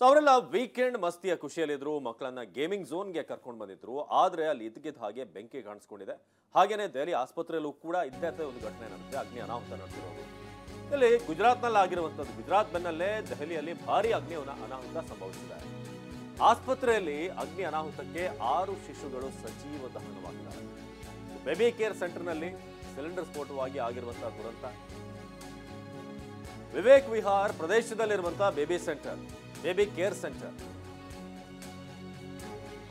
So ಅವರೆಲ್ಲ weekend ಮಸ್ತಿಯ ಖುಷಿಯಲ್ಲಿದ್ರು, ಮಕ್ಕಳನ್ನ gaming ಝೋನ್ಗೆ ಕರ್ಕೊಂಡು ಬಂದಿದ್ರು. ಆದ್ರೆ ಅಲ್ಲಿ ಇದ್ದಕ್ಕಿದ್ದ ಹಾಗೆ ಬೆಂಕಿ ಕಾಣಿಸ್ಕೊಂಡಿದೆ. ಹಾಗೇನೆ ದೆಹಲಿ ಆಸ್ಪತ್ರೆಯಲ್ಲೂ ಕೂಡ ಇದ್ದೇ ಒಂದು ಘಟನೆ ನಡೆದಿದೆ, ಅಗ್ನಿ ಅನಾಹುತ ನಡೆದಿರೋದು. ಇಲ್ಲಿ ಗುಜರಾತ್ನಲ್ಲಿ ಆಗಿರುವಂತದ್ದು. ಗುಜರಾತ್ ಬೆನ್ನಲ್ಲೇ ದೆಹಲಿಯಲ್ಲಿ ಭಾರಿ ಅಗ್ನಿ ಅನಾಹುತ ಸಂಭವಿಸಿದೆ. ಆಸ್ಪತ್ರೆಯಲ್ಲಿ ಅಗ್ನಿ ಅನಾಹುತಕ್ಕೆ 6 ಶಿಶುಗಳು ಸಜೀವ ದಹನವಾಗಿದ್ದಾರೆ. ಬೇಬಿ ಕೇರ್ ಸೆಂಟರ್ನಲ್ಲಿ ಸಿಲಿಂಡರ್ ಸ್ಫೋಟವಾಗಿ ಆಗಿರುವಂತಹ ದುರಂತ. ವಿವೇಕ್ ವಿಹಾರ್ ಪ್ರದೇಶದಲ್ಲಿರುವಂತಹ ಬೇಬಿ ಕೇರ್ ಸೆಂಟರ್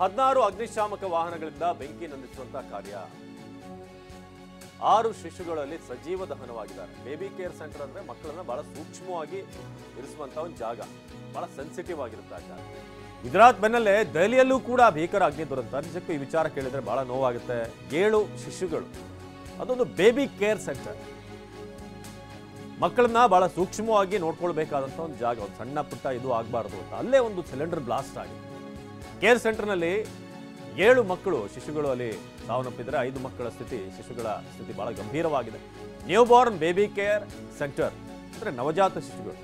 16 ಅಗ್ನಿಶಾಮಕ ವಾಹನಗಳಿಂದ ಬೆಂಕಿ ನಂದಿಸುವಂತಹ ಕಾರ್ಯ. 6 ಶಿಶುಗಳಲ್ಲಿ ಸಜೀವ ದಹನವಾಗಿದ್ದಾರೆ. ಬೇಬಿ ಕೇರ್ ಸೆಂಟರ್ ಅಂದ್ರೆ ಮಕ್ಕಳನ್ನ ಬಹಳ ಸೂಕ್ಷ್ಮವಾಗಿ ಇರಿಸುವಂತ ಒಂದು ಜಾಗ, ಬಹಳ ಸೆನ್ಸಿಟಿವ್ ಆಗಿರುತ್ತೆ ಆ ಜಾಗ. ಗುಜರಾತ್ ಬೆನ್ನಲ್ಲೇ ದೆಹಲಿಯಲ್ಲೂ ಕೂಡ ಭೀಕರ ಅಗ್ನಿ ದುರಂತ. ನಿಜಕ್ಕೂ ಈ ವಿಚಾರ ಕೇಳಿದ್ರೆ ಬಹಳ ನೋವಾಗುತ್ತೆ. 7 ಶಿಶುಗಳು, ಅದೊಂದು ಬೇಬಿ ಕೇರ್ ಸೆಂಟರ್. ಮಕ್ಕಳನ್ನ ಬಹಳ ಸೂಕ್ಷ್ಮವಾಗಿ ನೋಡ್ಕೊಳ್ಬೇಕಾದಂತ ಒಂದು ಜಾಗ, ಒಂದು ಸಣ್ಣ ಪುಟ್ಟ ಇದು ಆಗಬಾರ್ದು ಅಂತ ಅಲ್ಲೇ ಒಂದು ಸಿಲಿಂಡರ್ ಬ್ಲಾಸ್ಟ್ ಆಗಿದೆ. ಕೇರ್ ಸೆಂಟರ್ನಲ್ಲಿ 7 ಮಕ್ಕಳು ಶಿಶುಗಳು ಅಲ್ಲಿ ಸಾವನ್ನಪ್ಪಿದ್ರೆ. 5 ಮಕ್ಕಳ ಶಿಶುಗಳ ಸ್ಥಿತಿ ಬಹಳ ಗಂಭೀರವಾಗಿದೆ. New born baby care centre ಅಂದ್ರೆ ನವಜಾತ ಶಿಶುಗಳು.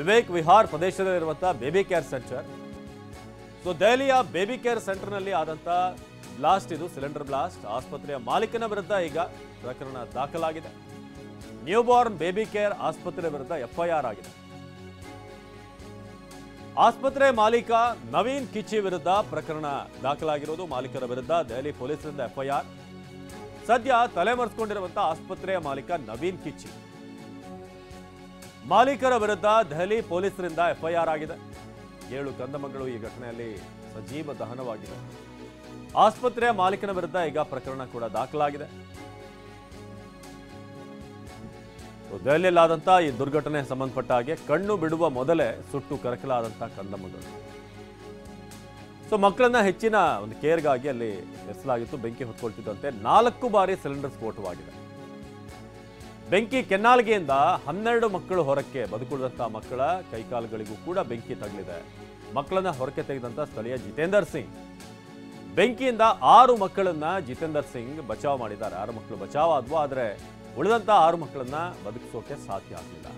ವಿವೇಕ್ ವಿಹಾರ್ ಪ್ರದೇಶದಲ್ಲಿರುವಂತಹ ಬೇಬಿ ಕೇರ್ ಸೆಂಟರ್. ಸೊ ದೆಹಲಿಯ ಬೇಬಿ ಕೇರ್ ಸೆಂಟರ್ನಲ್ಲಿ ಆದಂತ ಬ್ಲಾಸ್ಟ್ ಇದು, ಸಿಲಿಂಡರ್ ಬ್ಲಾಸ್ಟ್. ಆಸ್ಪತ್ರೆಯ ಮಾಲೀಕನ ವಿರುದ್ಧ ಈಗ ಪ್ರಕರಣ ದಾಖಲಾಗಿದೆ. ನ್ಯೂ ಬಾರ್ನ್ ಬೇಬಿ ಕೇರ್ ಆಸ್ಪತ್ರೆ ವಿರುದ್ಧ FIR ಆಗಿದೆ. ಆಸ್ಪತ್ರೆ ಮಾಲೀಕ ನವೀನ್ ಕಿಚ್ಚಿ ವಿರುದ್ಧ ಪ್ರಕರಣ ದಾಖಲಾಗಿರುವುದು. ಮಾಲೀಕರ ವಿರುದ್ಧ ದೆಹಲಿ ಪೊಲೀಸರಿಂದ FIR. ಸದ್ಯ ತಲೆಮರೆಸಿಕೊಂಡಿರುವಂತಹ ಆಸ್ಪತ್ರೆಯ ಮಾಲೀಕ ನವೀನ್ ಕಿಚ್ಚಿ. ಮಾಲೀಕರ ವಿರುದ್ಧ ದೆಹಲಿ ಪೊಲೀಸರಿಂದ FIR ಆಗಿದೆ. 7 ಕಂದಮಗಳು ಈ ಘಟನೆಯಲ್ಲಿ ಸಜೀವ ದಹನವಾಗಿದೆ. ಆಸ್ಪತ್ರೆಯ ಮಾಲೀಕನ ವಿರುದ್ಧ ಈಗ ಪ್ರಕರಣ ಕೂಡ ದಾಖಲಾಗಿದೆ. ದೆಹಲಿಯಲ್ಲಾದಂತಹ ಈ ದುರ್ಘಟನೆ ಸಂಬಂಧಪಟ್ಟ ಹಾಗೆ ಕಣ್ಣು ಬಿಡುವ ಮೊದಲೇ ಸುಟ್ಟು ಕರಕಲಾದಂತಹ ಕಂದಮ್ಮಗಳು. ಸೊ ಮಕ್ಕಳನ್ನ ಹೆಚ್ಚಿನ ಒಂದು ಕೇರ್ಗಾಗಿ ಅಲ್ಲಿ ಎಸಲಾಗಿತ್ತು. ಬೆಂಕಿ ಹೊತ್ಕೊಳ್ತಿದ್ದಂತೆ 4 ಬಾರಿ ಸಿಲಿಂಡರ್ ಸ್ಫೋಟವಾಗಿದೆ. ಬೆಂಕಿ ಕೆನ್ನಾಲ್ಗೆಯಿಂದ 12 ಮಕ್ಕಳು ಹೊರಕ್ಕೆ ಬದುಕುಳಿದಂತಹ ಮಕ್ಕಳ ಕೈಕಾಲುಗಳಿಗೂ ಕೂಡ ಬೆಂಕಿ ತಗಲಿದೆ. ಮಕ್ಕಳನ್ನ ಹೊರಕ್ಕೆ ತೆಗೆದಂತ ಸ್ಥಳೀಯ ಜಿತೇಂದರ್ ಸಿಂಗ್. ಬೆಂಕಿಯಿಂದ 6 ಮಕ್ಕಳನ್ನ ಜಿತೇಂದರ್ ಸಿಂಗ್ ಬಚಾವ್ ಮಾಡಿದ್ದಾರೆ. 6 ಮಕ್ಕಳು ಬಚಾವ್ ಆದ್ವು, ಆದ್ರೆ ಉಳಿದಂತಹ 6 ಮಕ್ಕಳನ್ನ ಬದುಕಿಸೋಕೆ ಸಾಧ್ಯ ಆಗಲಿಲ್ಲ.